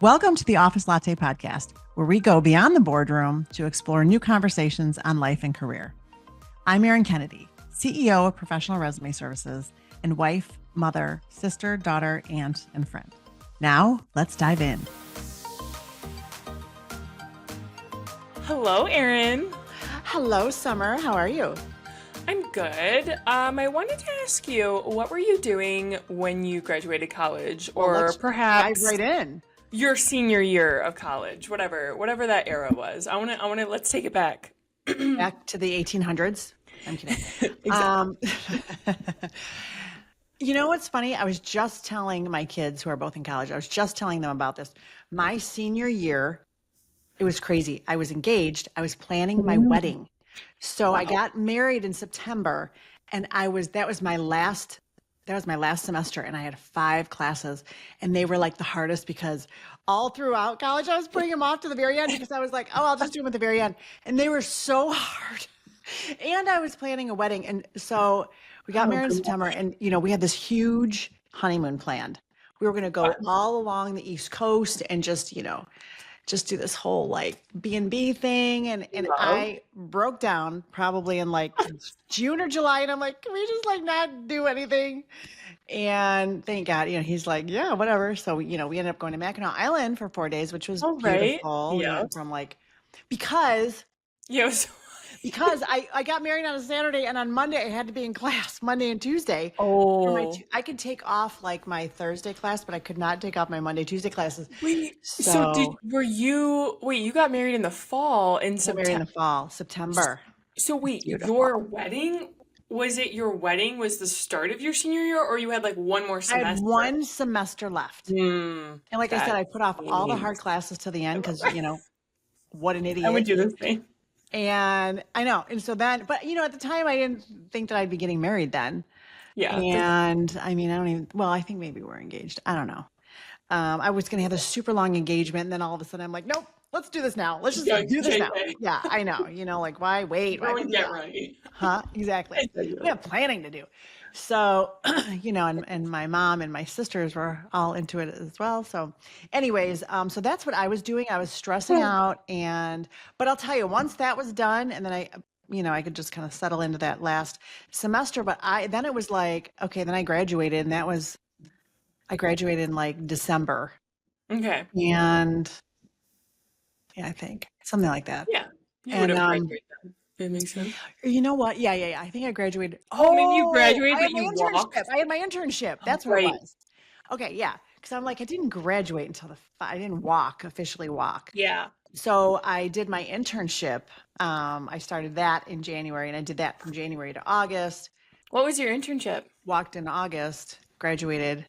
Welcome to the Office Latte Podcast, where we go beyond the boardroom to explore new conversations on life and career. I'm Erin Kennedy, CEO of Professional Resume Services and wife, mother, sister, daughter, aunt, and friend. Now, let's dive in. Hello, Erin. Hello, Summer. How are you? I'm good. I wanted to ask you, what were you doing when you graduated college, or perhaps dive right in. Your senior year of college, whatever that era was? Let's take it back. Back to the 1800s. I'm kidding. You know what's funny? I was just telling my kids who are both in college, I was just telling them about this. My senior year, it was crazy. I was engaged. I was planning my wedding. So I got married in September, and that was my last semester, and I had 5 classes, and they were like the hardest because all throughout college I was putting them off to the very end because I was like, oh, I'll just do them at the very end. And they were so hard. And I was planning a wedding. And so we got married in September, and we had this huge honeymoon planned. We were going to go all along the East Coast and just do this whole like B&B thing. And I broke down probably in like June or July. And I'm like, can we just like not do anything? And thank God, he's like, yeah, whatever. So, we ended up going to Mackinac Island for 4 days, which was beautiful. Yeah. We went from because I got married on a Saturday, and on Monday I had to be in class, Monday and Tuesday. Oh. I could take off like my Thursday class, but I could not take off my Monday, Tuesday classes. Wait, you got married in the fall in September? Married in the fall, September. So wait, your wedding was the start of your senior year, or you had like one more semester? I had 1 semester left. And like I said, I put off all the hard classes to the end because, what an idiot. I would do the same. And I know. And so then, but at the time I didn't think that I'd be getting married then. Yeah. And I mean, I think maybe we're engaged. I don't know. I was going to have a super long engagement, and then all of a sudden I'm like, nope, let's do this now. Let's just do this now. Yeah, I know. Like, why wait? Why get ready? Huh? Exactly. We have planning to do. So, and my mom and my sisters were all into it as well. So anyways, so that's what I was doing. I was stressing out, but I'll tell you, once that was done, and then I could just kind of settle into that last semester, but then it was like, okay, then I graduated, and I graduated in like December. Okay. And yeah, I think something like that. Yeah. You would have graduated then. That makes sense. You know what? Yeah. I think I graduated. Oh, maybe you graduated, but you walked. I had my internship. That's what it was. Okay, yeah. Because I'm like, I didn't graduate until I didn't officially walk. Yeah. So I did my internship. I started that in January, and I did that from January to August. What was your internship? Walked in August, graduated.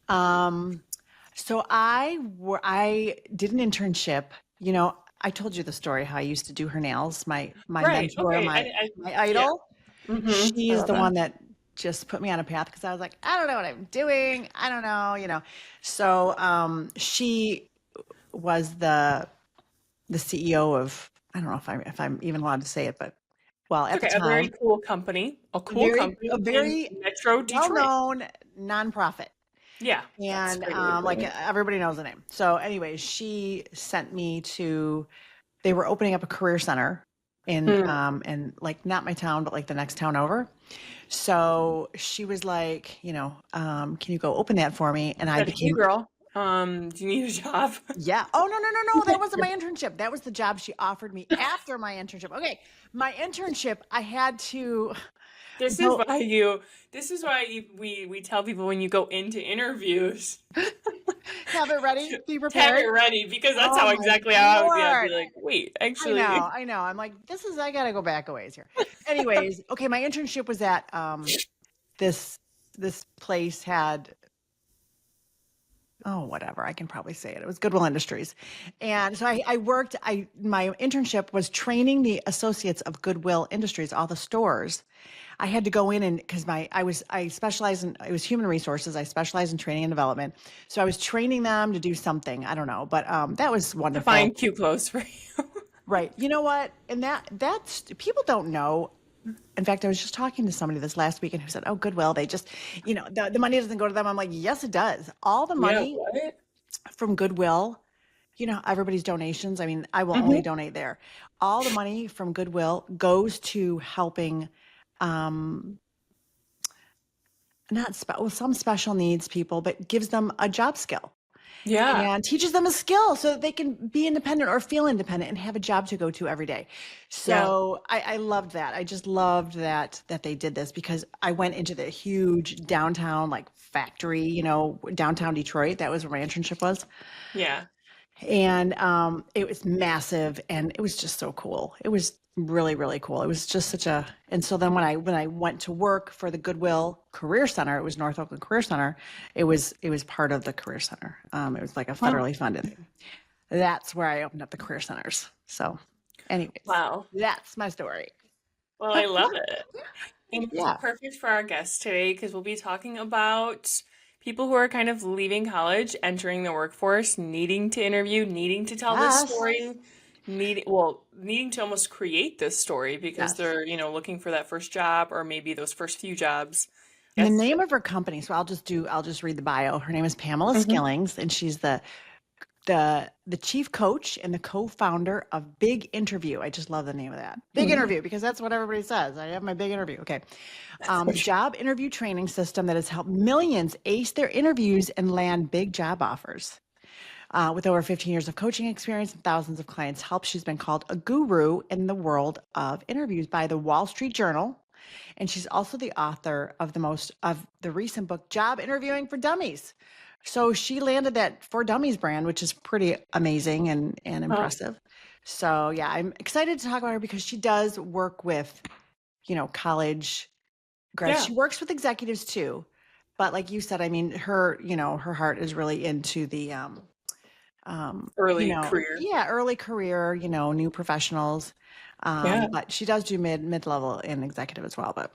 So I did an internship. I told you the story how I used to do her nails. My mentor, my idol. Yeah. Mm-hmm. She's the one that just put me on a path because I was like, I don't know what I'm doing. I don't know, So she was the CEO of, I don't know if I'm even allowed to say it, but at the time, a very cool company, a very Metro Detroit, well-known nonprofit. Yeah. And everybody knows the name. So anyways, she sent me they were opening up a career center in like not my town, but like the next town over. So she was like, can you go open that for me? And I became, hey girl, do you need a job? Yeah. Oh, no. That wasn't my internship. That was the job she offered me after my internship. Okay. My internship, I had to. This is why we tell people when you go into interviews, have it ready, be prepared. Have it ready, because that's how I would be. I'd be like, wait, actually. I know. I'm like, I got to go back a ways here. Anyways, okay, my internship was at this place had, whatever, I can probably say it. It was Goodwill Industries. And so I worked, my internship was training the associates of Goodwill Industries, all the stores. I had to go in and because I specialized in, it was human resources. I specialized in training and development. So I was training them to do something. I don't know, but that was wonderful. To find cute clothes for you. Right. You know what? And that's people don't know. In fact, I was just talking to somebody this last weekend who said, oh, Goodwill, they just, the money doesn't go to them. I'm like, yes, it does. All the money, from Goodwill, you know, everybody's donations. I mean, I will only Hmm. donate there. All the money from Goodwill goes to helping um not well, some special needs people, but gives them a job skill Yeah. and teaches them a skill so that they can be independent or feel independent and have a job to go to every day. Yeah. So I loved that. I just loved that they did this because I went into the huge downtown like factory, you know, downtown Detroit. That was where my internship was. Yeah. And it was massive and it was just so cool. It was really, really cool. It was just such a, and so then when I went to work for the Goodwill Career Center, it was North Oakland Career Center. It was part of the Career Center. It was like a Huh. federally funded thing. That's where I opened up the career centers. So, anyways, Wow. that's my story. Well, I love it. And it's Yeah. perfect for our guest today because we'll be talking about people who are kind of leaving college, entering the workforce, needing to interview, needing to tell this Yes. story, needing to almost create this story because Yes. they're, looking for that first job or maybe those first few jobs. And the Yes. name of her company, so I'll just read the bio. Her name is Pamela Hmm. Skillings, and she's the chief coach and the co-founder of Big Interview. I just love the name of that. Big Interview because that's what everybody says. I have my big interview. Okay. The job interview training system that has helped millions ace their interviews and land big job offers. With over 15 years of coaching experience and thousands of clients help, she's been called a guru in the world of interviews by the Wall Street Journal. And she's also the author of the recent book, Job Interviewing for Dummies. So she landed that For Dummies brand, which is pretty amazing and Oh, impressive. So yeah, I'm excited to talk about her because she does work with, college grads. yeah. She works with executives too. But like you said, I mean, her heart is really into the Early career. yeah, early career, new professionals. Yeah, But she does do mid-level and executive as well. But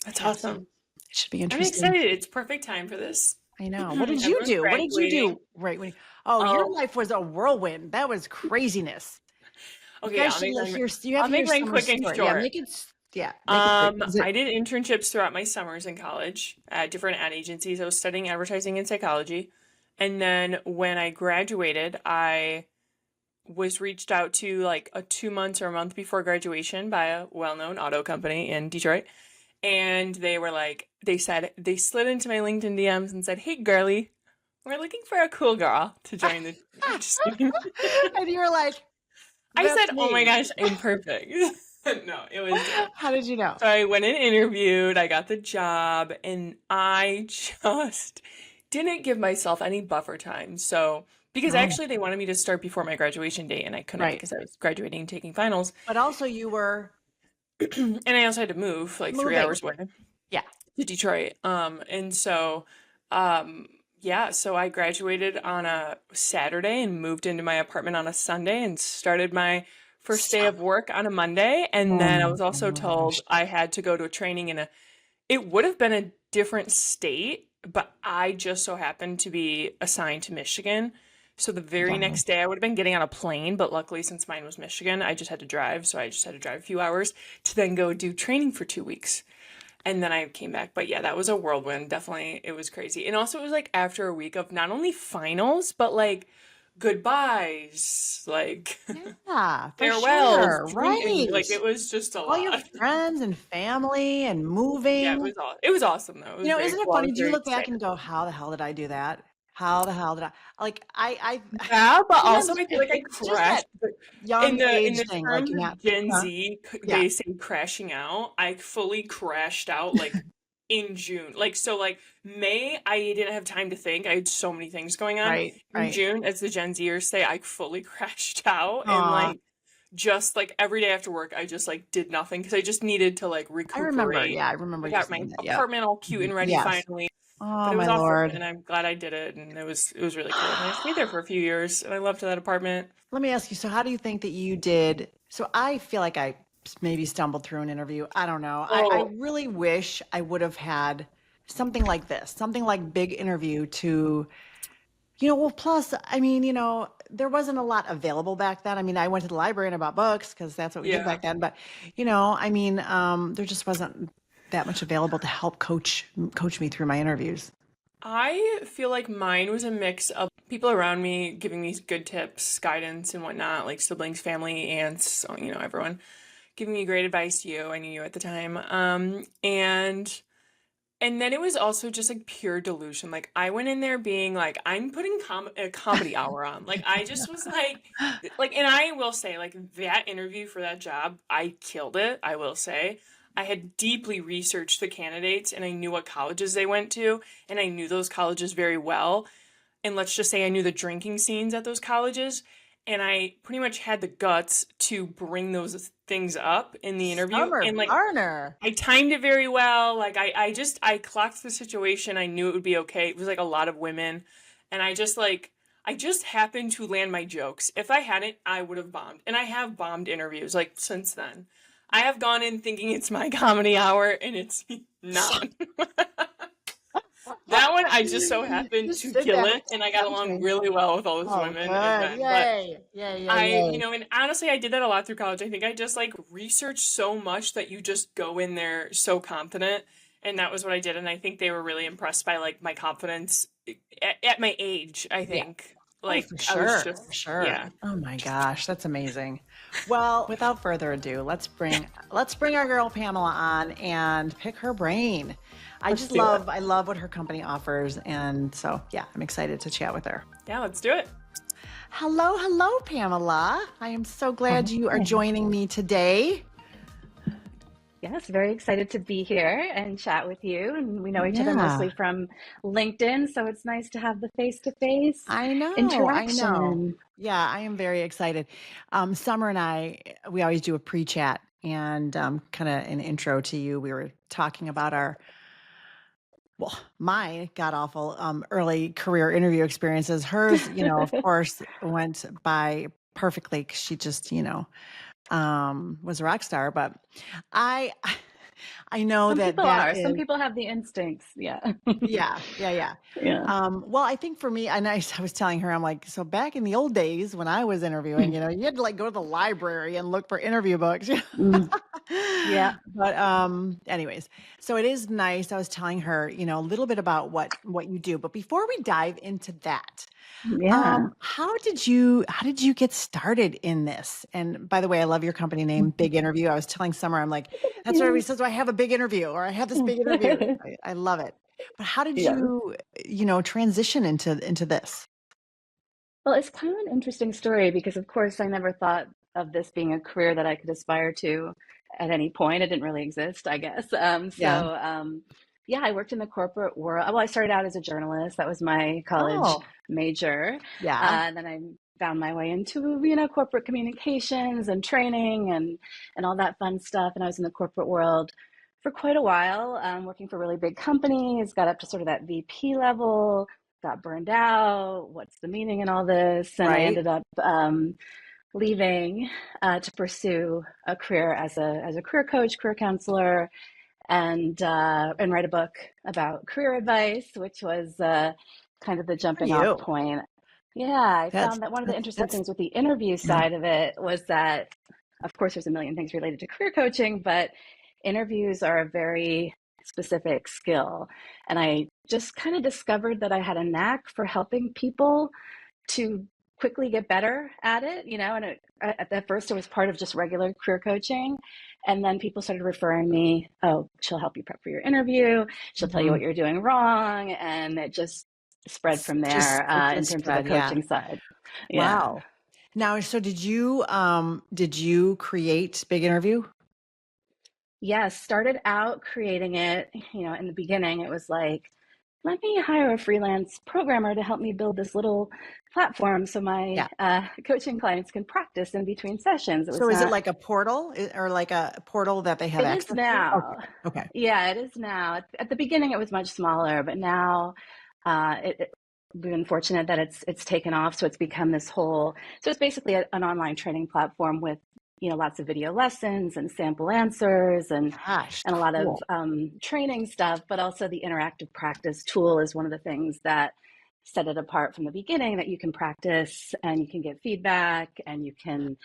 that's yeah, so awesome. it should be I'm interesting. excited. It's perfect time for this. I know. What did you Everyone's do? What did you graduating. do right when oh, your Oh, life was a whirlwind. That was craziness. You okay. guys should hear you have I'll to hear make mine Summer's quick and story. Yeah, short. make it quick. Is it I did internships throughout my summers in college at different ad agencies. I was studying advertising and psychology. And then when I graduated, I was reached out to like a 2 months or a month before graduation by a well-known auto company in Detroit. And they slid into my LinkedIn DMs and said, "Hey, girly, we're looking for a cool girl to join the team." and you were like, I that's said, "Oh my me. gosh, I'm perfect." No, it was How did you know? so I went and interviewed, I got the job, and I just didn't give myself any buffer time. So, because Oh, actually they wanted me to start before my graduation date, and I couldn't right. because I was graduating and taking finals. But also you were And I also had to move like 3 hours moving. away Yeah. to Detroit. And so, um, yeah, so I graduated on a Saturday and moved into my apartment on a Sunday and started my first day of work on a Monday. And Oh then I my was also gosh. told I had to go to a training it would have been a different state, but I just so happened to be assigned to Michigan. So the very Wow. next day I would have been getting on a plane, but luckily since mine was Michigan, I just had to drive. So I just had to drive a few hours to then go do training for 2 weeks. And then I came back. But yeah, that was a whirlwind. Definitely, it was crazy. And also, it was like after a week of not only finals, but like goodbyes, like Yeah, for farewells, sure. and Right. like it was just a All your lot. friends and family and Yeah, moving. it was awesome though. It was very Isn't it cool. I funny? was Do you very look back excited. and go, how the hell did I do that? How the hell did I like Yeah, but also sometimes I feel like I it's just that crashed. young In age the thing, like terms you're of not, Gen huh? Z, Yeah, they say crashing out. I fully crashed out like in June. Like so like May, I didn't have time to think. I had so many things going on. right, In right. June, as the Gen Zers say, I fully crashed out and Aw, like just like every day after work, I just like did nothing because I just needed to like I remember. recuperate. Yeah, I remember I you got my saying that. Yep. apartment all cute Mhm. and ready Yes. finally. But Oh it was my awesome, Lord. and I'm glad I did it, and it was really cool. And I stayed there for a few years, and I loved that apartment. Let me ask you, so how do you think that you did? So I feel like I maybe stumbled through an interview. I don't know. I Oh, really wish I would have had something like this, something like big interview to, well, plus, I mean, there wasn't a lot available back then. I mean, I went to the library and I bought books because that's what we did yeah. back then. But, I mean, there just wasn't that much available to help coach me through my interviews. I feel like mine was a mix of people around me giving me good tips, guidance, and whatnot, like siblings, family, aunts, everyone giving me great advice. I knew you at the time. And then it was also just like pure delusion. Like I went in there being like, I'm putting a comedy hour on. Like I just was and I will say, like that interview for that job, I killed it. I will say, I had deeply researched the candidates, and I knew what colleges they went to, and I knew those colleges very well. And let's just say I knew the drinking scenes at those colleges, and I pretty much had the guts to bring those things up in the interview. Summer And like burner. I timed it very well. Like I clocked the situation. I knew it would be okay. It was like a lot of women, and I just happened to land my jokes. If I hadn't, I would have bombed. And I have bombed interviews like since then. I have gone in thinking it's my comedy hour, and it's not. That one I just so happened Just to sit kill back it, and I got along counting. really well with all those Oh, women and good. men. But Yay. Yay, yay, yay. and honestly, I did that a lot through college. I think I just like researched so much that you just go in there so confident. And that was what I did. And I think they were really impressed by like my confidence at my age, I Yeah. think. Oh, Like for I was sure. For just, sure. yeah, Oh my gosh, that's amazing. Well, without further ado, let's bring our girl Pamela on and pick her brain. let's do it. I love what her company offers, and so yeah, I'm excited to chat with her. Yeah, let's do it. Hello, hello, Pamela. I am so glad you are Hi. joining me today. Yes, very excited to be here and chat with you. And we know each other Yeah, mostly from LinkedIn, so it's nice to have the face-to-face I know. I know. interaction. Yeah, I am very excited. Summer and I, we always do a pre-chat and kind of an intro to you. We were talking about my god awful early career interview experiences. Hers, of course, went by perfectly 'cause she just, was a rock star. But I, I know Some that people that are. Some is. people have the instincts. Yeah. Yeah, yeah, yeah. Yeah. Well, I think for me, and I was telling her, I'm like, so back in the old days when I was interviewing, you had to like go to the library and look for interview books. Mm, yeah. But anyways, so it is nice. I was telling her, a little bit about what you do. But before we dive into that, Yeah. how did you get started in this? And by the way, I love your company name, Big Interview. I was telling Summer, I'm like, that's what everybody says. I have a big interview, or I have this big interview. I love it. But how did Yeah. you, transition into this? Well, it's kind of an interesting story because, of course, I never thought of this being a career that I could aspire to at any point. It didn't really exist, I guess. Yeah. Yeah, I worked in the corporate world. Well, I started out as a journalist. That was my college Oh, major. yeah. And then I found my way into, corporate communications and training and all that fun stuff. And I was in the corporate world for quite a while, working for really big companies, got up to sort of that VP level, got burned out. What's the meaning in all this? And I Right. ended up leaving to pursue a career as a career coach, career counselor, and write a book about career advice, which was kind of the For jumping off you. point. Yeah, I That's found that one of the that's interesting that's things with the interview yeah. side of it was that, of course, there's a million things related to career coaching, but interviews are a very specific skill. And I just kind of discovered that I had a knack for helping people to quickly get better at it, and at first it was part of just regular career coaching. And then people started referring me, oh, she'll help you prep for your interview. She'll tell you Mhm. what you're doing wrong. And it just spread from there It in just terms of the spread, yeah. coaching side. Yeah. Wow. Now, so did you create Big Interview? Yes, started out creating it, in the beginning, it was like, let me hire a freelance programmer to help me build this little platform so my Yeah. coaching clients can practice in between sessions. It was So is it not, like a portal or like a portal that they have it is access to? Okay. now. Okay. Yeah, it is now. At the beginning, it was much smaller, but now we've been fortunate that it's taken off. So it's become this whole, so it's basically an online training platform with, lots of video lessons and sample answers Gosh, and a lot of cool. training stuff, but also the interactive practice tool is one of the things that set it apart from the beginning, that you can practice and you can get feedback and you can,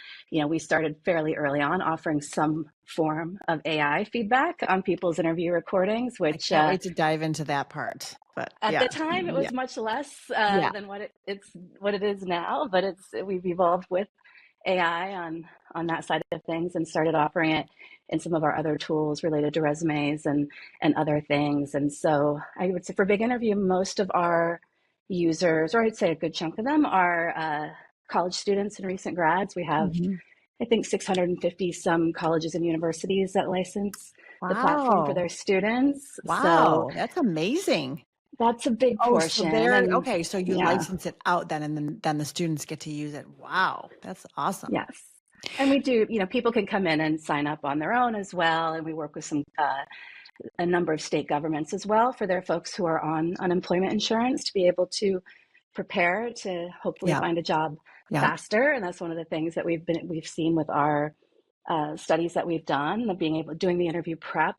we started fairly early on offering some form of AI feedback on people's interview recordings, I which can't wait to dive into that part. But at yeah, the time it yeah, was much less yeah, than what it is now, but we've evolved with AI on that side of things and started offering it in some of our other tools related to resumes and other things. And so I would say for Big Interview, most of our users, or I'd say a good chunk of them, are college students and recent grads. We have, hmm I think, 650 some colleges and universities that license the platform for Wow, their students. So wow, that's amazing. that's a big Oh, so portion. they're And okay. So you yeah, license it out then, and then the students get to use it. Wow, that's awesome. yes. And we do, people can come in and sign up on their own as well. And we work with a number of state governments as well for their folks who are on unemployment insurance to be able to prepare to hopefully Yeah, find a job yeah, faster. And that's one of the things that we've seen with our studies that we've done, of doing the interview prep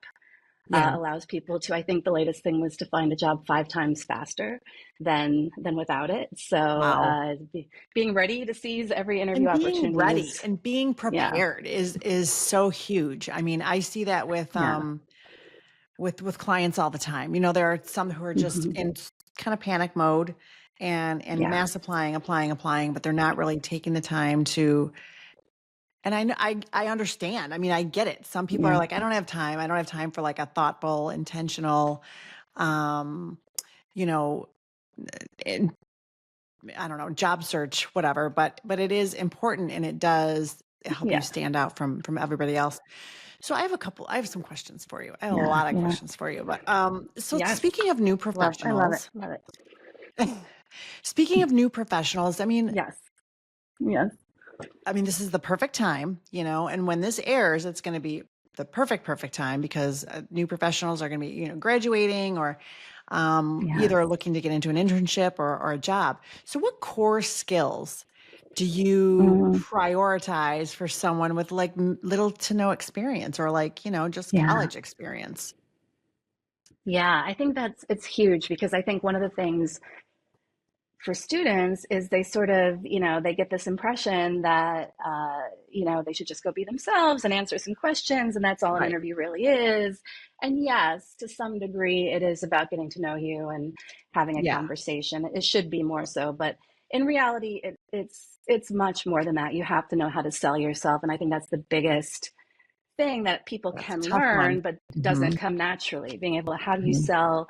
yeah. allows people to, I think the latest thing was to find a job 5 times faster than without it. So Wow. being ready to seize every interview And being opportunity ready is, and being yeah, prepared is so huge. I mean, I see that yeah, with clients all the time. You know, there are some who are just hmm, in kind of panic mode and yeah, mass applying, but they're not really taking the time to. And I know I understand. I mean, I get it. Some people are yeah, like, I don't have time. I don't have time for like a thoughtful, intentional, um, you know, in, I don't know, job search, whatever. But it is important, and it does help you yeah, stand out from everybody else. So I have some questions for you. I have a yeah, lot of yeah. questions for you. But so Yes. speaking of new I love it. professionals, Love it. speaking of new professionals, Yes. Yes. I mean, this is the perfect time, and when this airs, it's going to be the perfect time because new professionals are going to be, graduating or Yes. either looking to get into an internship or a job. So what core skills do you Mm, prioritize for someone with like little to no experience or like, just yeah. college experience? Yeah. I think it's huge because I think one of the things for students is they sort of, they get this impression that, they should just go be themselves and answer some questions, and that's all an Right. interview really is. And yes, to some degree, it is about getting to know you and having a Yeah. conversation. It should be more so, but in reality, it's much more than that. You have to know how to sell yourself, and I think that's the biggest thing that people That's a can tough one. learn, but Hmm. doesn't come naturally. Being able to, how do you Hmm. sell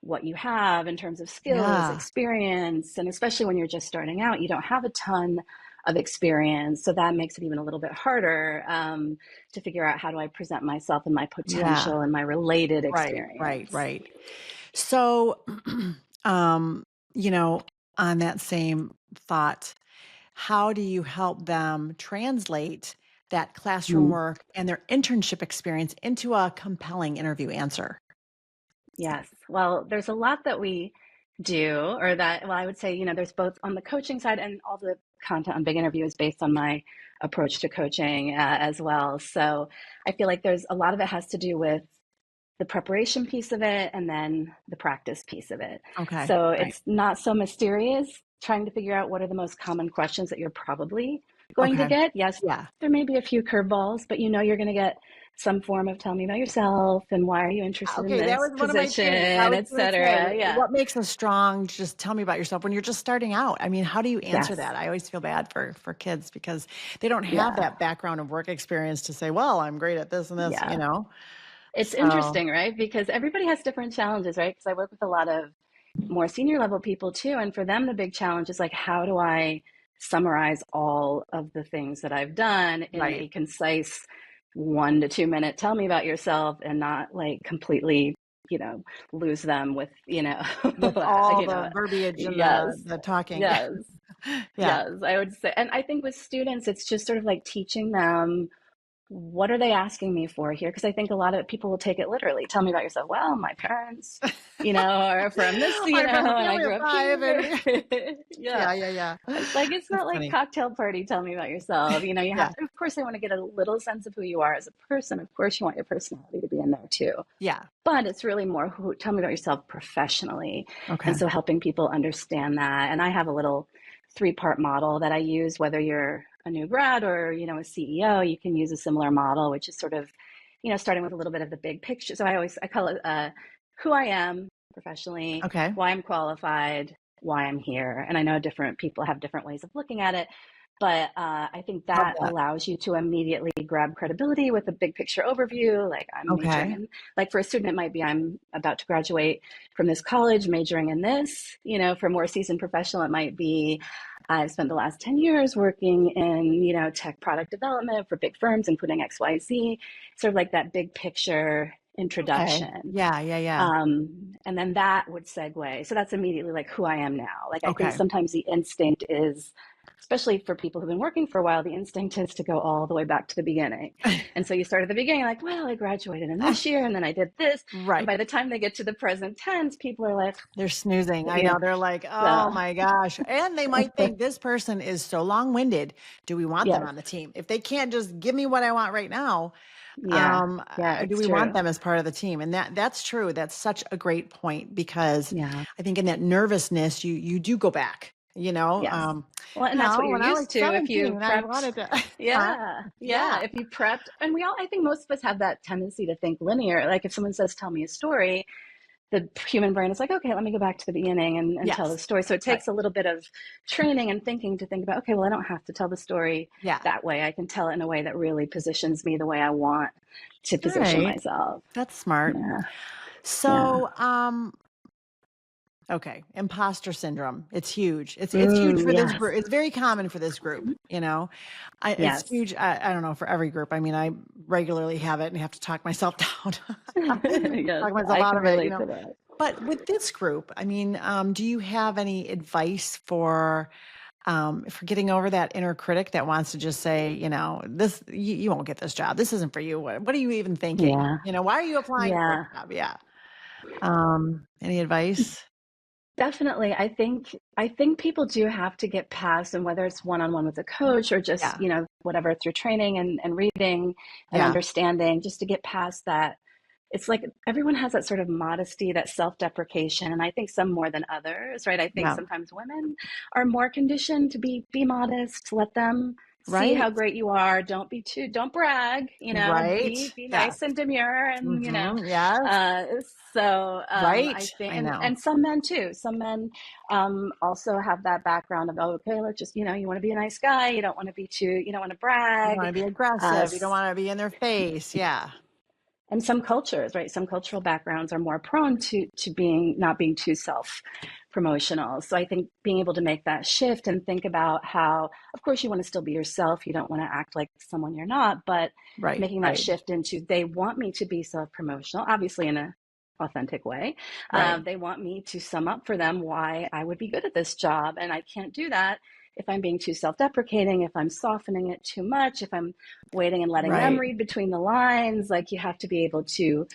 what you have in terms of skills, Yeah. experience, and especially when you're just starting out, you don't have a ton of experience. So that makes it even a little bit harder to figure out, how do I present myself and my Yeah. potential and my related Right. Right. experience. Right. So, um, you know, on that same thought, how do you help them translate that classroom Mm, work and their internship experience into a compelling interview answer? yes. Well, there's a lot that we do, or that, well, I would say, there's both on the coaching side, and all the content on Big Interview is based on my approach to coaching as well. So I feel like there's a lot of it has to do with the preparation piece of it and then the practice piece of it. Okay. So Right. it's not so mysterious trying to figure out what are the most common questions that you're probably going to Okay. get. Yes, Yeah. there may be a few curveballs, but you're going to get some form of tell me about yourself and why are you interested in Okay, that this was one of my position, things. I was going to say, etc. Yeah. what makes a strong, just tell me about yourself when you're just starting out? I mean, how do you answer Yes. that? I always feel bad for kids because they don't have Yeah. that background of work experience to say, well, I'm great at this and this, Yeah. It's So, interesting, right? Because everybody has different challenges, right? Because I work with a lot of more senior level people too. And for them, the big challenge is like, how do I summarize all of the things that I've done in right. a concise 1 to 2 minute tell me about yourself, and not like completely, lose them with, With all you the know, verbiage and yes, the talking. yes, Yeah. yes, I would say. And I think with students, it's just sort of like teaching them what are they asking me for here? Because I think a lot of people will take it literally. Tell me about yourself. Well, my parents, are from this, I'm from a and I family of grew up 5 here. and Yeah. yeah, yeah, yeah. It's like, it's That's not like funny. cocktail party. Tell me about yourself. You have Yeah, to, of course, they want to get a little sense of who you are as a person. Of course, you want your personality to be in there too. yeah. But it's really more tell me about yourself professionally. Okay. And so helping people understand that. And I have a little 3-part model that I use, whether you're a new grad or, a CEO, you can use a similar model, which is sort of, starting with a little bit of the big picture. So I call it who I am professionally, Okay. why I'm qualified, why I'm here. And I know different people have different ways of looking at it. But I think Love that that. allows you to immediately grab credibility with a big picture overview. Like I'm majoring Okay. in, like for a student, it might be I'm about to graduate from this college, majoring in this. For a more seasoned professional, it might be I've spent the last 10 years working in, tech product development for big firms, including XYZ, sort of like that big picture Okay. introduction. Yeah, yeah, yeah. And then that would segue. So that's immediately like who I am now. Like I think Okay. sometimes the instinct is, especially for people who've been working for a while, the instinct is to go all the way back to the beginning. And so you start at the beginning, like, well, I graduated in this year and then I did this. And Right. by the time they get to the present tense, people are like, They're snoozing. I you know, know. They're like, oh so my gosh. And they might think this person is so long-winded. Do we want them yes, on the team? If they can't just give me what I want right now, yeah, yeah, do it's we want true. them as part of the team? And that's true. That's such a great point because Yeah, I think in that nervousness, you do go back, yes. Well, and that's what you're when I was used to if you 17, I prepped. wanted to, huh? Yeah, yeah. Yeah. If you prepped, and I think most of us have that tendency to think linear. Like if someone says, tell me a story, the human brain is like, okay, let me go back to the beginning and tell the Yes. story. So it Right. takes a little bit of training and thinking to think about, okay, well, I don't have to tell the story Yeah. that way. I can tell it in a way that really positions me the way I want to All position right. myself. That's smart. Yeah, yeah. So, okay, imposter syndrome. It's huge. It's huge for this Yes, group. It's very common for this group, It's yes. huge. I don't know for every group. I mean, I regularly have it and have to talk myself down, Yes, talk myself I out can of it, relate to that. But with this group, I mean, do you have any advice for getting over that inner critic that wants to just say, this you won't get this job. This isn't for you. What are you even thinking? Yeah, Why are you applying for yeah. a job? Yeah. Any advice? Definitely. I think people do have to get past, and whether it's one-on-one with a coach or just, Yeah. whatever through training and reading and Yeah. understanding, just to get past that. It's like everyone has that sort of modesty, that self-deprecation, and I think some more than others, right? I think Yeah. sometimes women are more conditioned to be modest, let them see Right. how great you are. Don't brag, Right. be Yes. nice and demure and, Yes. uh, so Right. I think, I know. and some men too. Some men also have that background of, oh, okay, let's just, you want to be a nice guy. You don't want to be too, you don't want to You don't brag. want to be Uh, aggressive. You don't want to be in their face. Yeah. and some cultures, right? Some cultural backgrounds are more prone to being not being too self promotional. So I think being able to make that shift and think about how, of course, you want to still be yourself. You don't want to act like someone you're not, but Right. making that Right. shift into they want me to be self promotional, obviously in a authentic way. Right. They want me to sum up for them why I would be good at this job, and I can't do that if I'm being too self-deprecating, if I'm softening it too much, if I'm waiting and letting them Right. read between the lines. Like you have to be able to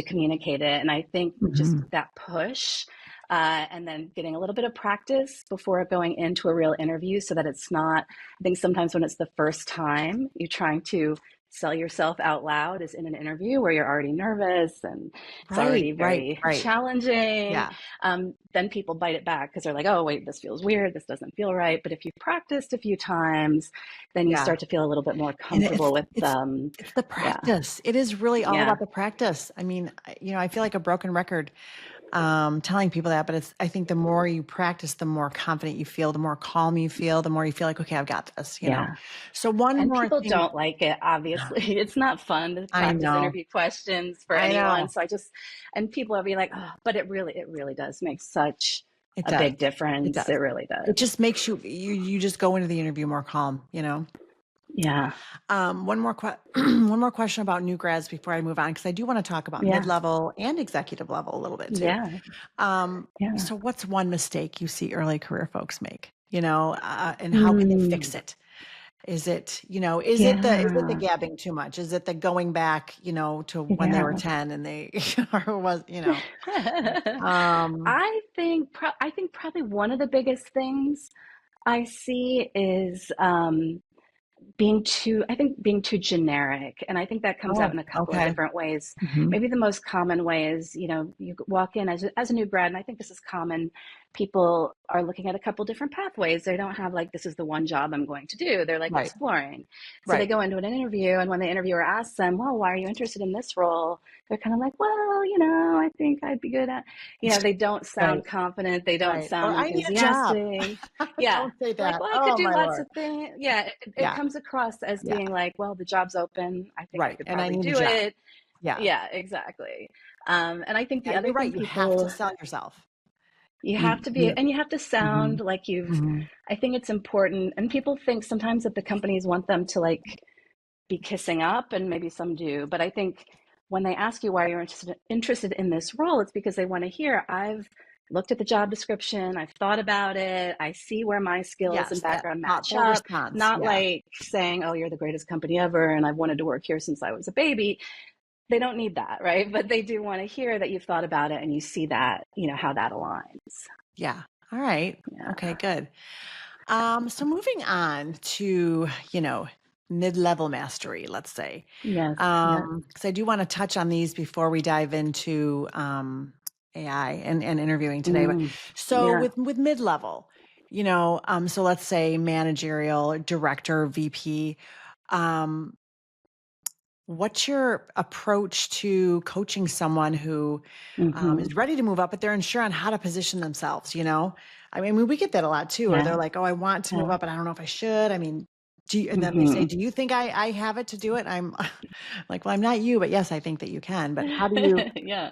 communicate it. And I think just Mhm. that push, and then getting a little bit of practice before going into a real interview, so that it's not, I think sometimes when it's the first time you're trying to sell yourself out loud is in an interview where you're already nervous and it's Right. already Right. very Right. challenging. Yeah. Then people bite it back because they're like, oh, wait, this feels weird. This doesn't feel right. But if you've practiced a few times, then you Yeah. start to feel a little bit more And comfortable with it's the yeah, practice. It is really all yeah, about the practice. I mean, I feel like a broken record telling people that, but I think the more you practice, the more confident you feel, the more calm you feel, the more you feel like, okay, I've got this. yeah. So one And more people thing. don't like it, obviously. It's not fun to I practice know. interview questions for I anyone. know. So and people will be like, oh, but it really does make such It a does. big It difference. It does. really It does. just makes you just go into the interview more calm. Yeah. One more one more question about new grads before I move on, because I do want to talk about Yeah. mid-level and executive level a little bit too. Yeah. Um, Yeah. so what's one mistake you see early career folks make, and how can they Mm. fix it? Is it, is it the Yeah. gabbing too much? Is it the going back, to when they were Yeah. 10 and they or um I think probably one of the biggest things I see is being too generic. And I think that comes out oh, in a couple of okay. different ways. Hmm. Maybe the most common way is, you walk in as a new grad, and I think this is common. People are looking at a couple different pathways. They don't have like, this is the one job I'm going to do. They're like Right. exploring. So they Right. go into an interview, and when the interviewer asks them, well, why are you interested in this role? They're kind of like, well, I think I'd be good at, they don't Right. sound confident. They don't Right. Or sound I need a job. enthusiastic. Yeah. Don't say Like, that. well, I could Oh do my lots Lord. of things. Yeah, it Yeah. comes across as Yeah. being like, well, the job's open. I think I Right. could And I probably need a do job. it. Yeah. Yeah, exactly. And I think Yeah. the You're other right. thing You have to people, sell yourself. you have You, to be, you, and you have to hmm sound like hmm I think it's important. And people think sometimes that the companies want them to like be kissing up, and maybe some do. But I think when they ask you why you're interested in this role, it's because they want to hear, I've looked at the job description, I've thought about it, I see where my skills and yes, that background match thoughtful up. response. Not Yeah. like saying, oh, you're the greatest company ever and I've wanted to work here since I was a baby. They don't need that, right? But they do want to hear that you've thought about it and you see that, how that aligns. Yeah. All right. Yeah. Okay, good. So moving on to, mid-level mastery, let's say. Yes. Yes. Because I do want to touch on these before we dive into AI and interviewing today. But Mm, so yeah. with mid-level, so let's say managerial, director, VP. Um, what's your approach to coaching someone who Hmm. is ready to move up, but they're unsure on how to position themselves? I mean, we get that a lot too, or Yeah. they're like, "Oh, I want to move Yeah. up, but I don't know if I should." I mean, and then they say, Hmm. "Do you think I have it to do it?" I'm like, "Well, I'm not you, but yes, I think that you can." But how do you, Yeah.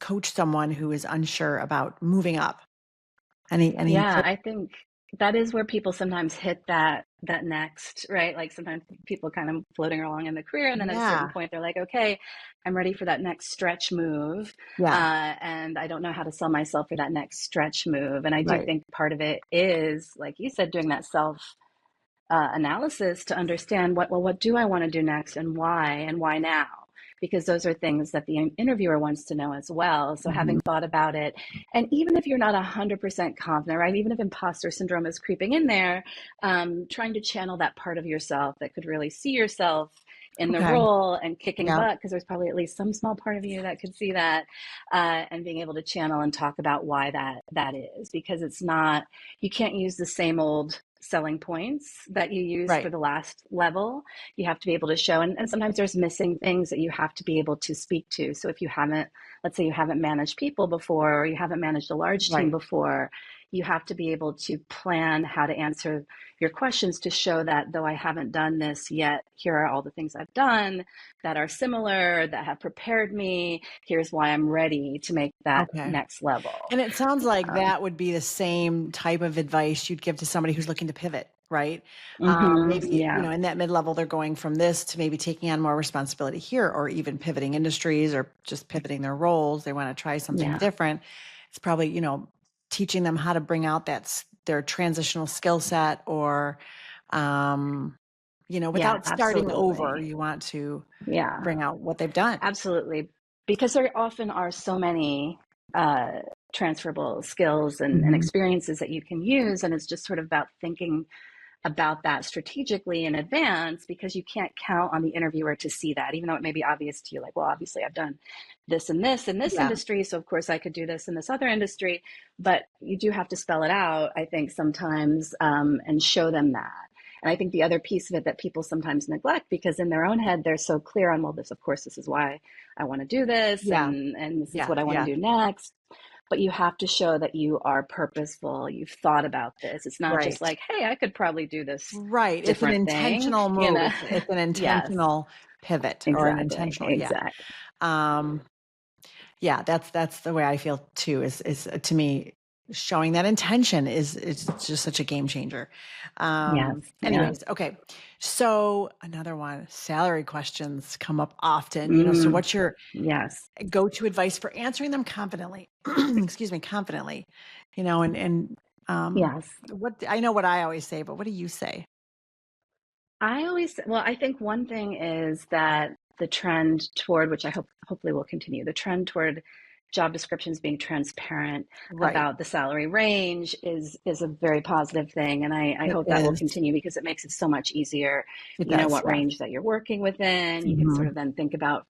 coach someone who is unsure about moving up? Any Yeah, tips? I think that is where people sometimes hit that next, right? Like sometimes people kind of floating along in the career, and then at a certain Yeah, point they're like, okay, I'm ready for that next stretch move, yeah, and I don't know how to sell myself for that next stretch move. And I do right, think part of it is, like you said, doing that self analysis to understand what do I want to do next, and why now, because those are things that the interviewer wants to know as well. So hmm having thought about it, and even if you're not 100% confident, right, even if imposter syndrome is creeping in there, trying to channel that part of yourself that could really see yourself in the okay, role and kicking yeah, butt, because there's probably at least some small part of you that could see that, and being able to channel and talk about why that is, because it's not, you can't use the same old selling points that you used for right, the last level. You have to be able to show, and sometimes there's missing things that you have to be able to speak to. So if you haven't, let's say you haven't managed people before, or you haven't managed a large team right, before, you have to be able to plan how to answer your questions to show that, though I haven't done this yet, here are all the things I've done that are similar, that have prepared me. Here's why I'm ready to make that okay. next level. And it sounds like Um, that would be the same type of advice you'd give to somebody who's looking to pivot, right? Maybe, yeah, in that mid-level, they're going from this to maybe taking on more responsibility here, or even pivoting industries, or just pivoting their roles. They want to try something yeah, different. It's probably, teaching them how to bring out their transitional skill set, or, um, yeah, without starting over, absolutely. you want to Yeah, bring out what they've done. absolutely. Because there often are so many uh, transferable skills and Hmm. experiences that you can use. And it's just sort of about thinking about that strategically in advance, because you can't count on the interviewer to see that, even though it may be obvious to you, like, well, obviously I've done this and this in this Yeah. industry, so of course I could do this in this other industry. But you do have to spell it out, I think, sometimes, and show them that. And I think the other piece of it that people sometimes neglect, because in their own head they're so clear on, well, this, of course, this is why I want to do this, Yeah. and this is Yeah. what I want to Yeah. do next. But you have to show that you are purposeful. You've thought about this. It's not just Right. like, hey, I could probably do this Right. It's an different thing, intentional you move. know? It's an Yes, intentional pivot, or an exactly. intentional, yeah. Exactly. Um, yeah, that's the way I feel too, is to me, showing that intention is just such a game changer. Yes. Yeah. Anyways, okay. So another one, salary questions come up often, so Mm, what's your yes. go-to advice for answering them confidently? Excuse me, confidently, and Yes. what I know what I always say, but what do you say? I think one thing is that the trend toward, which I hope hopefully will continue, the trend toward job descriptions being transparent Right. about the salary range is a very positive thing. And I It hope that will is. continue because it makes it so much easier, It does. what Yeah. range that you're working within. You can sort Hmm. of then think about,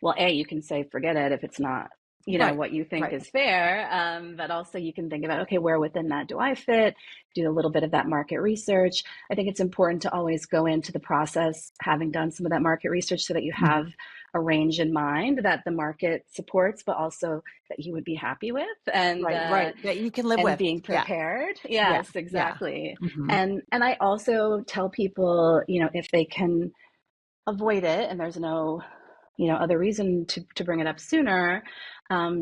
well, you can say, forget it if it's not, Right. what you think Right. is fair. But also you can think about, okay, where within that do I fit? Do a little bit of that market research. I think it's important to always go into the process having done some of that market research so that you Mhm. have a range in mind that the market supports, but also that you would be happy with, Right. Right. That you can live and with. being Yeah. prepared. Yeah. Yes, Yeah. exactly. Hmm. And I also tell people, if they can avoid it and there's no other reason to bring it up sooner,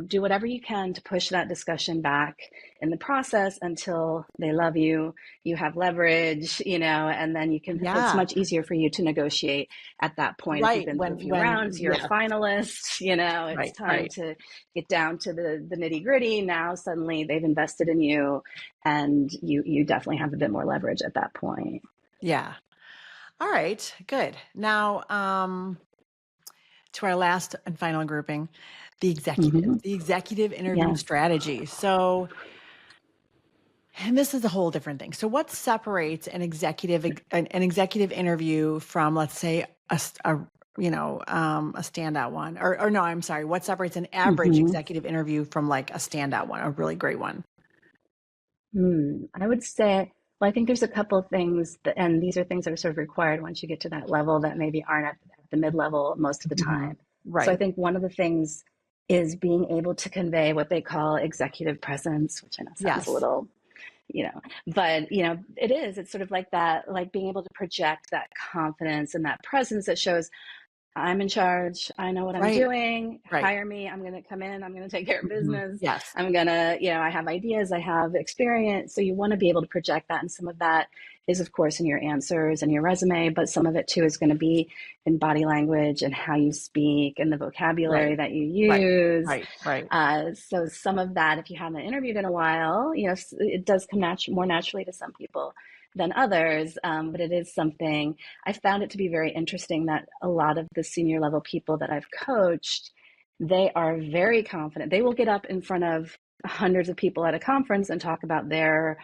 do whatever you can to push that discussion back in the process until they love you, you have leverage, and then it's Yeah. much easier for you to negotiate at that point. If you've Right. been through a few When, rounds, you're a yes. finalist, it's Right. time Right. to get down to the nitty gritty. Now suddenly they've invested in you, and you definitely have a bit more leverage at that point. Yeah. All right. Good. Now, to our last and final grouping, Hmm. the executive interview Yes. strategy. So, and this is a whole different thing. So, what separates an executive interview from, let's say, a standout one, or no, I'm sorry, what separates an average Hmm. executive interview from like a standout one, a really great one? I would say, well, I think there's a couple of things that, and these are things that are sort of required once you get to that level that maybe aren't at the mid level most of the Hmm. time. So I Right. think one of the things is being able to convey what they call executive presence, which I know sounds a Yes. little, but it's sort of like that, like being able to project that confidence and that presence that shows I'm in charge. I know what I'm Right. doing. Right. Hire me. I'm going to come in. I'm going to take care of Hmm. business. Yes. I'm going to, I have ideas. I have experience. So you want to be able to project that. And some of that is, of course, in your answers and your resume, but some of it too is going to be in body language and how you speak and the vocabulary Right. that you Right. use. Right. Right. So some of that, if you haven't interviewed in a while, it does come more naturally to some people than others. But it is something I found it to be very interesting that a lot of the senior level people that I've coached, they are very confident. They will get up in front of hundreds of people at a conference and talk about their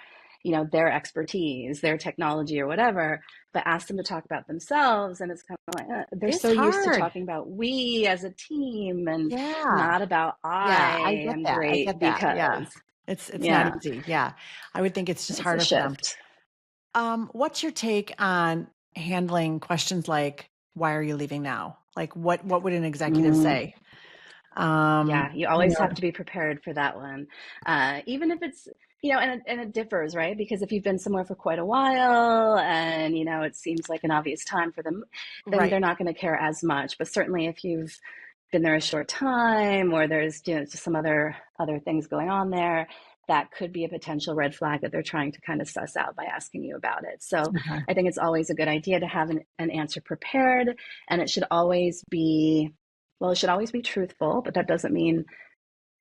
expertise, their technology or whatever, but ask them to talk about themselves. And it's kind of like, they're It's so used to hard. talking about we as a team and Yeah. not about Yeah. I I get am that. I get great that. Yeah. because, It's not yeah, easy. Yeah. I would think it's just it's a harder for them. shift. What's your take on handling questions like, why are you leaving now? Like what would an executive Mm. say? Yeah, you You always have know, to be prepared for that one. Even if it's, and it differs, right? Because if you've been somewhere for quite a while and, it seems like an obvious time for them, then right. they're not going to care as much. But certainly if you've been there a short time or there's, just some other things going on there, that could be a potential red flag that they're trying to kind of suss out by asking you about it. So Okay. I think it's always a good idea to have an answer prepared, and it should always be truthful, but that doesn't mean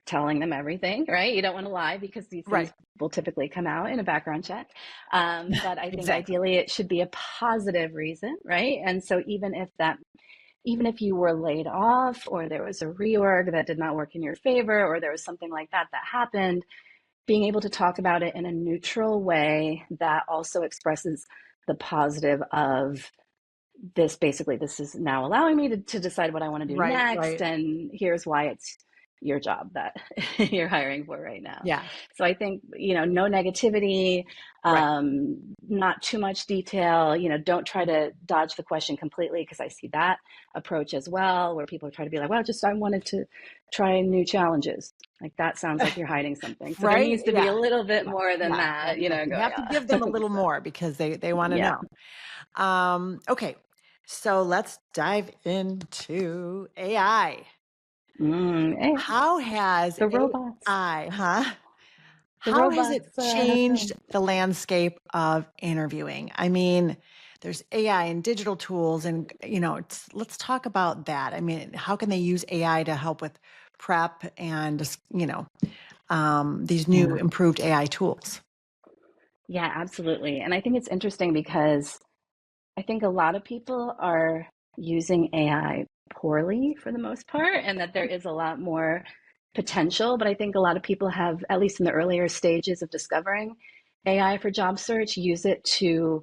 telling them everything, right? You don't want to lie because these things Right. will typically come out in a background check. But I think Exactly. ideally it should be a positive reason, right? And so even if you were laid off or there was a reorg that did not work in your favor or there was something like that that happened, being able to talk about it in a neutral way that also expresses the positive of this is now allowing me to decide what I want to do Right. next. Right. And here's why it's your job that you're hiring for right now. Yeah. So I think, no negativity, Right. not too much detail, don't try to dodge the question completely because I see that approach as well, where people try to be like, well, just I wanted to try new challenges. Like that sounds like you're hiding something. So there Right. needs to be Yeah. a little bit Yeah. more than Yeah. that, You going have to give them a on. little So, more because they want to yeah. know. Okay. So let's dive into AI. Hey, How has the robots. AI, huh? The How has it robots changed the landscape of interviewing? I mean, there's AI and digital tools, and let's talk about that. I mean, how can they use AI to help with prep and these new yeah. improved AI tools? Yeah, absolutely. And I think it's interesting because I think a lot of people are using AI poorly for the most part, and that there is a lot more potential. But I think a lot of people have, at least in the earlier stages of discovering AI for job search, use it to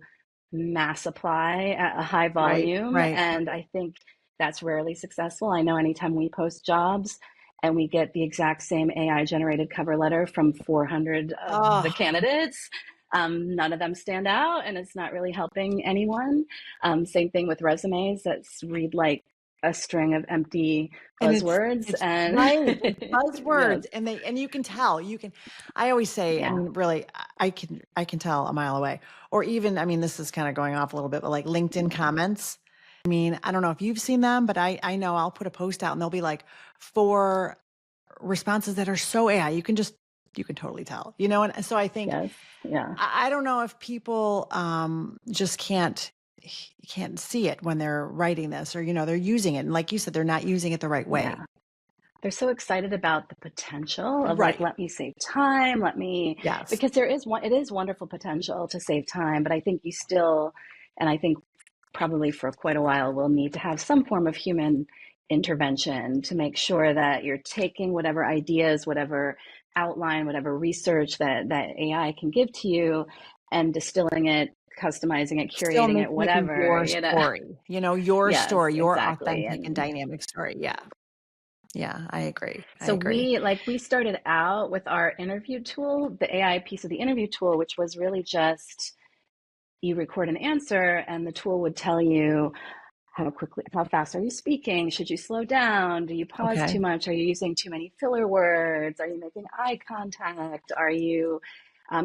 mass apply at a high Right, volume. right. And I think that's rarely successful. I know anytime we post jobs and we get the exact same AI generated cover letter from 400 of the Oh, candidates, none of them stand out, and it's not really helping anyone. Same thing with resumes that read like a string of empty and buzzwords. it's And right. It's yes, buzzwords, and you can tell. You can. I always say, I yeah, mean, really, I can tell a mile away. Or even, I mean, this is kind of going off a little bit, but like LinkedIn comments. I mean, I don't know if you've seen them, but I know I'll put a post out and there'll be like 4 responses that are so AI. You can totally tell, And so I think yes, yeah, I don't know if people just can't see it when they're writing this, or they're using it, and like you said, they're not using it the right way. yeah. They're so excited about the potential of like, Right. let me save time, Yes. because it is wonderful potential to save time, but I think you still, and I think probably for quite a while, we'll need to have some form of human intervention to make sure that you're taking whatever ideas, whatever outline, whatever research that AI can give to you and distilling it, customizing it, Still curating it, making it whatever, your story. Your Yes, story, your exactly. authentic and And dynamic story. Yeah. Yeah, I agree. I so agree. we started out with our interview tool, the AI piece of the interview tool, which was really just you record an answer and the tool would tell you how fast are you speaking? Should you slow down? Do you pause Okay. too much? Are you using too many filler words? Are you making eye contact? Are you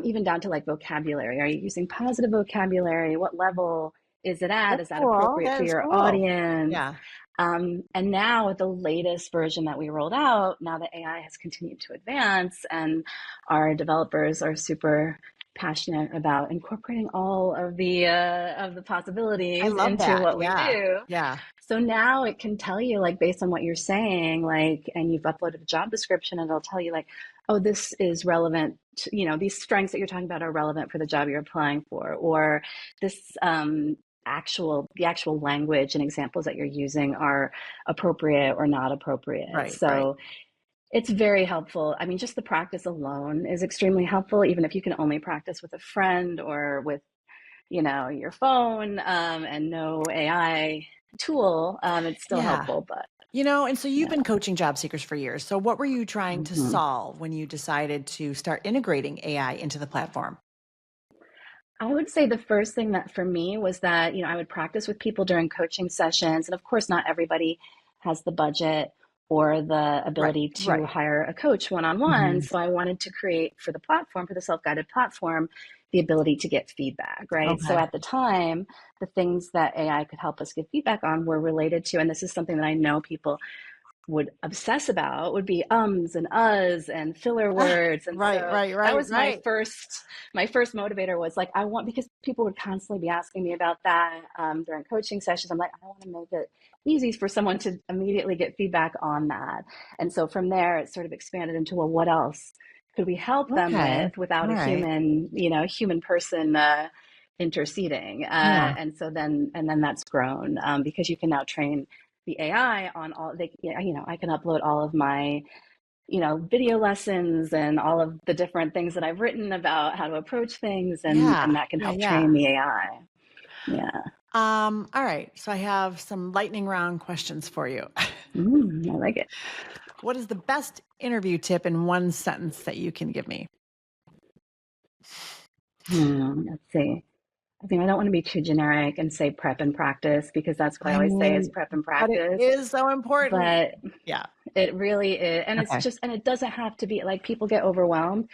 even down to like vocabulary? Are you using positive vocabulary? What level is it at? That's Is that cool. appropriate That for is your cool. audience? Yeah. And now with the latest version that we rolled out, now the AI has continued to advance, and our developers are super passionate about incorporating all of the I possibilities love into that. what we Yeah. do. Yeah. So now it can tell you, like, based on what you're saying, like, and you've uploaded a job description, and it'll tell you, like, oh, this is relevant to, these strengths that you're talking about are relevant for the job you're applying for, or this the actual language and examples that you're using are appropriate or not appropriate. Right, right. So it's very helpful. I mean, just the practice alone is extremely helpful, even if you can only practice with a friend or with, your phone, and no AI tool, it's still Yeah. helpful. But And so you've yeah. been coaching job seekers for years. So what were you trying to Mhm. solve when you decided to start integrating AI into the platform? I would say the first thing that for me was that, I would practice with people during coaching sessions. And of course, not everybody has the budget or the Right, ability to right. hire a coach one on one. Mhm. So I wanted to create for the platform, for the self guided platform, the ability to get feedback, right? So Okay. at the time, the things that AI could help us give feedback on were related to, and this is something that I know people would obsess about, would be ums and uhs and filler words. And Right, so right, that right, was right. my first motivator, was like, I want, because people would constantly be asking me about that during coaching sessions. I'm like, I want to make it easy for someone to immediately get feedback on that. And so from there it sort of expanded into, well, what else could we help them Okay. with without All a right. human person interceding. Yeah. And so then that's grown, because you can now train the AI on all they, I can upload all of my, video lessons and all of the different things that I've written about how to approach things, and Yeah. that can Yeah. help Yeah. train the AI. Yeah. All right. So I have some lightning round questions for you. I like it. What is the best interview tip in one sentence that you can give me? Let's see. I mean, I don't want to be too generic and say prep and practice, because that's what I I always say is mean, prep and but it practice. is so important. But Yeah. it really is. And it's Okay. just, and it doesn't have to be like, people get overwhelmed.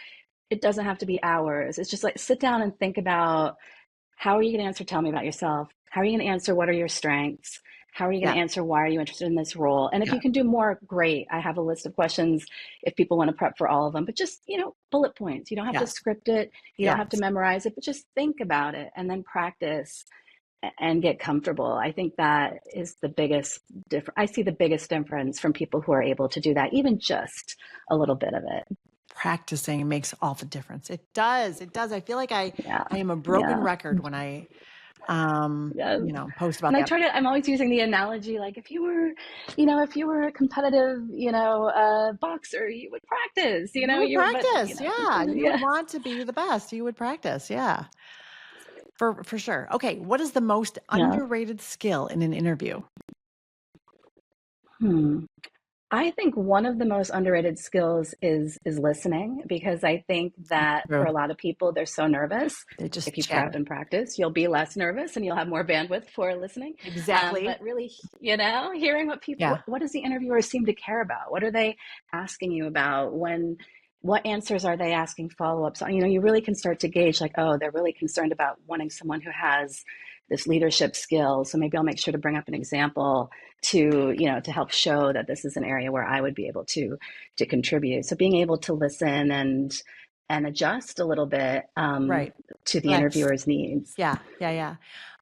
It doesn't have to be hours. It's just like, sit down and think about, how are you going to answer, tell me about yourself? How are you going to answer, what are your strengths? How are you going Yeah. to answer, why are you interested in this role? And if Yeah. you can do more, great. I have a list of questions if people want to prep for all of them, but just, bullet points. You don't have to Yes. script it. You don't have to Yes. memorize it, but just think about it and then practice and get comfortable. I think that is the biggest difference. I see the biggest difference from people who are able to do that, even just a little bit of it. Practicing makes all the difference. It does. It does. I feel like I Yeah. I am a broken Yeah. record when I Yes. Post about And that. I'm always using the analogy, like if you were a competitive, boxer, you would practice, You would practice. Yeah. You would yeah. want to be the best. You would practice. Yeah. For sure. Okay. What is the most Yeah. underrated skill in an interview? Hmm. I think one of the most underrated skills is listening, because I think that for True. a lot of people, they're so nervous. They just If you prep chatter. and practice, you'll be less nervous and you'll have more bandwidth for listening. Exactly. But really, hearing Yeah. what does the interviewer seem to care about? What are they asking you about? What answers are they asking follow-ups on? You really can start to gauge, like, oh, they're really concerned about wanting someone who has this leadership skill. So maybe I'll make sure to bring up an example to help show that this is an area where I would be able to contribute. So being able to listen and adjust a little bit Right. to the That's, interviewer's needs. yeah. Yeah. Yeah.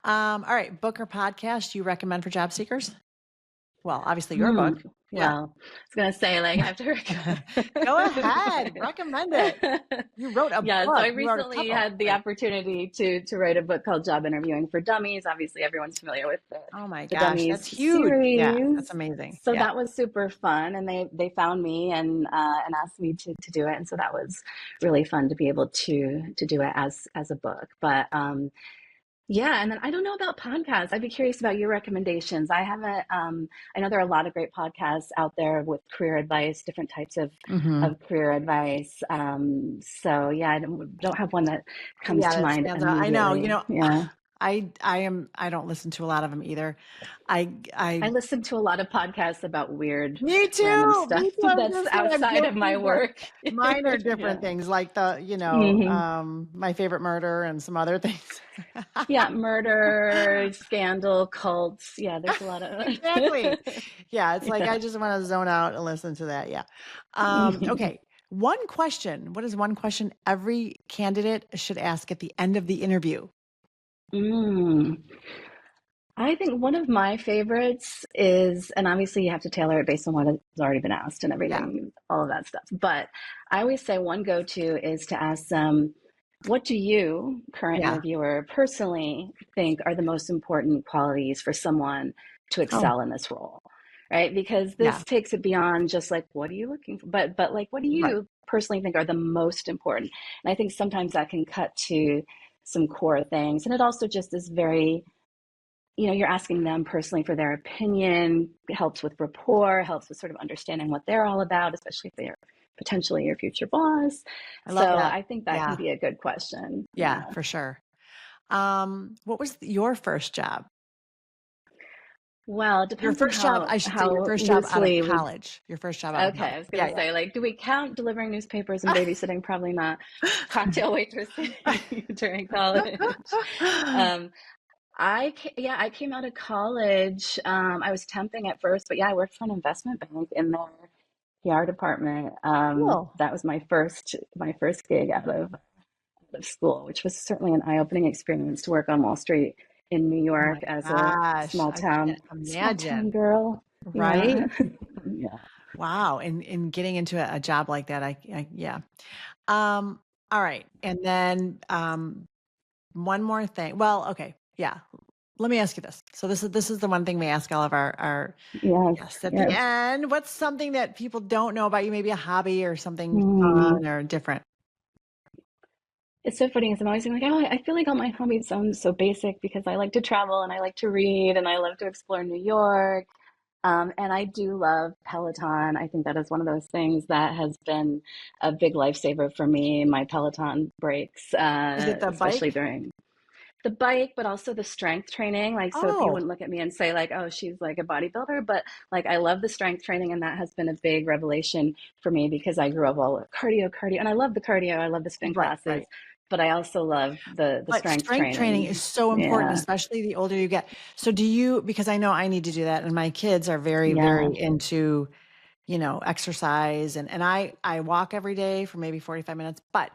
All right. Book or podcast you recommend for job seekers? Well, obviously your book. Yeah. Well, I was gonna say, like, after Go ahead. Recommend it. You wrote a yeah, so book. I You wrote a recently couple. had the Right. opportunity to write a book called Job Interviewing for Dummies. Obviously, everyone's familiar with Oh my the gosh. That's Dummies huge. Yeah. That's series. amazing. So Yeah. that was super fun, and they found me and asked me to do it, and so that was really fun to be able to do it as a book. But yeah, and then I don't know about podcasts. I'd be curious about your recommendations. I haven't. I know there are a lot of great podcasts out there with career advice, different types Mm-hmm. of career advice. So yeah, I don't have one that comes Yeah, to that mind stands out. I know, immediately. Yeah. I don't listen to a lot of them either. I I listen to a lot of podcasts about weird, Me random too. Me stuff too. I was that's gonna say I'm outside of my guilty, but work. mine are different Yeah. things like the, Hmm. My Favorite Murder and some other things. Yeah, murder, scandal, cults. Yeah, there's a lot of. Exactly. Yeah, it's like Yeah. I just want to zone out and listen to that. Yeah. Okay. One question. What is one question every candidate should ask at the end of the interview? Mm. I think one of my favorites is, and obviously you have to tailor it based on what has already been asked and Yeah. everything, all of that stuff. But I always say one go-to is to ask them, what do you, current Yeah. interviewer, personally think are the most important qualities for someone to Oh, excel in this role? Right? Because yeah. this takes it beyond just like, what are you looking for? But like, what do Right. you personally think are the most important? And I think sometimes that can cut to some core things. And it also just is very, you're asking them personally for their opinion. It helps with rapport, helps with sort of understanding what they're all about, especially if they're potentially your future boss. I love So that. I think that can Yeah. be a good question. Yeah, Yeah. for sure. What was your first job? Well, it Your depends on first job, I should say your how first job out of loosely we. college. Your first job out of Okay, college. I was Yeah, gonna say, like, do we count delivering newspapers and babysitting? Probably not. Cocktail waitressing during college. yeah. Um, I came out of college. I was temping at first, but yeah, I worked for an investment bank in their PR department. Cool. That was my first gig out of school, which was certainly an eye-opening experience to work on Wall Street in New Oh York my as a gosh, small I town can't small town imagine. girl. Right? Yeah. Yeah. Wow. And getting into a job like that, yeah. Um, all right. And then one more thing. Well, okay. Yeah. Let me ask you this. So this is the one thing we ask all of our Yes. guests at the Yes. end. What's something that people don't know about you? Maybe a hobby or something Hmm. fun or different. It's so funny because I'm always like, oh, I feel like all my hobbies sound so basic because I like to travel and I like to read and I love to explore New York. And I do love Peloton. I think that is one of those things that has been a big lifesaver for me, my Peloton breaks, Is it the especially bike? during the bike, but also the strength training. Like, so you Oh, wouldn't look at me and say, like, oh, she's like a bodybuilder, but like, I love the strength training. And that has been a big revelation for me because I grew up all with cardio. And I love the cardio, I love the spin right, classes, right. but I also love the But strength strength training is training. so important, Yeah. especially the older you get. So do you, because I know I need to do that, and my kids are very, very Yeah. into, exercise, and I walk every day for maybe 45 minutes. But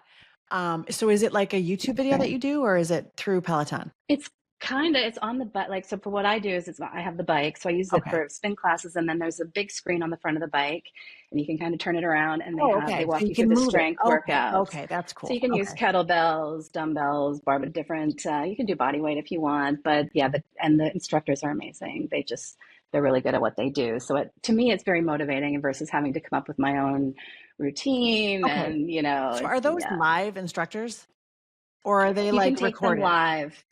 so is it like a YouTube video that Okay. you do, or is it through Peloton? It's Kind of, it's on the bike. Like, so for what I do is I have the bike. So I use it Okay. for spin classes. And then there's a big screen on the front of the bike and you can kind of turn it around and Oh, they okay. So walk you you through can the move it. strength Okay. workouts. Okay. That's So you cool. can use Okay. kettlebells, dumbbells, different, you can do body weight if you want, but yeah, and the instructors are amazing. They're really good at what they do. So to me, it's very motivating versus having to come up with my own routine. Okay. And, So are those yeah. live instructors or are they You can like take them recorded? live.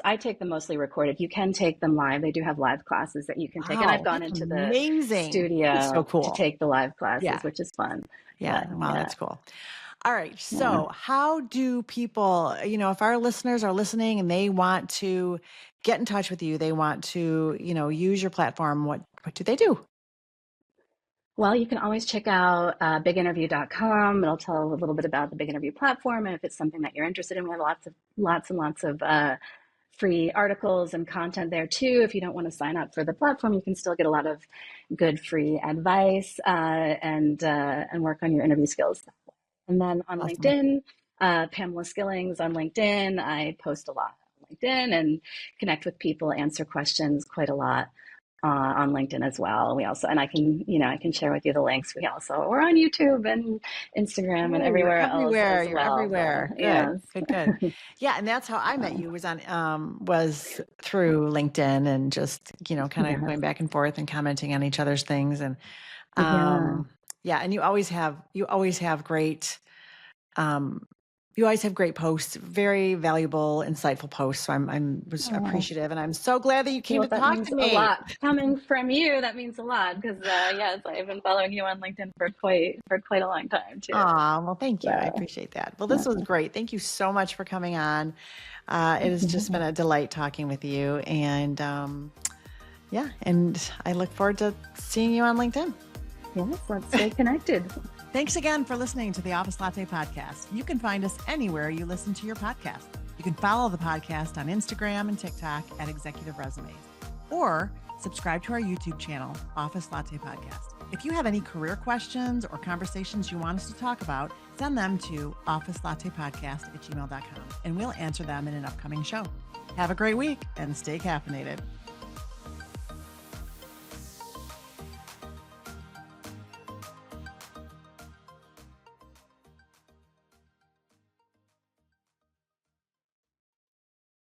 I take them mostly recorded. You can take them live. They do have live classes that you can take. And I've Wow, gone that's into the amazing. That's so studio to cool. take the live Yeah. classes, which is fun. Yeah. But Wow, yeah, that's cool. All right. yeah. So, how do people, if our listeners are listening and they want to get in touch with you, they want to, use your platform, what do they do? Well, you can always check out biginterview.com. It'll tell a little bit about the Big Interview platform. And if it's something that you're interested in, we have lots and lots of free articles and content there too. If you don't want to sign up for the platform, you can still get a lot of good free advice and work on your interview skills. And then on Awesome. LinkedIn, Pamela Skillings on LinkedIn. I post a lot on LinkedIn and connect with people, answer questions quite a lot on LinkedIn as well. We also, and I can share with you the links. We're on YouTube and Instagram and Oh, you're everywhere else everywhere. as You're well. everywhere. Good. Yes. Good, good. Yeah, and that's how I met you was through LinkedIn and just, kind of Yes. going back and forth and commenting on each other's things and Yeah. yeah, and you always have um great posts, very valuable, insightful posts. So was Oh, appreciative and I'm so glad that you came well, to that talk means to a me. lot coming from you. That means a lot because yes, I've been following you on LinkedIn for quite a long time too. Well, thank you. I So, appreciate that. Well, this was uh, great. Thank you so much for coming on. It has just been yeah, a delight talking with you. And yeah, and I look forward to seeing you on LinkedIn. yes, let's stay connected. Thanks again for listening to the Office Latte Podcast. You can find us anywhere you listen to your podcast. You can follow the podcast on Instagram and TikTok at Executive Resumes, or subscribe to our YouTube channel, Office Latte Podcast. If you have any career questions or conversations you want us to talk about, send them to officelattepodcast@gmail.com, and we'll answer them in an upcoming show. Have a great week and stay caffeinated.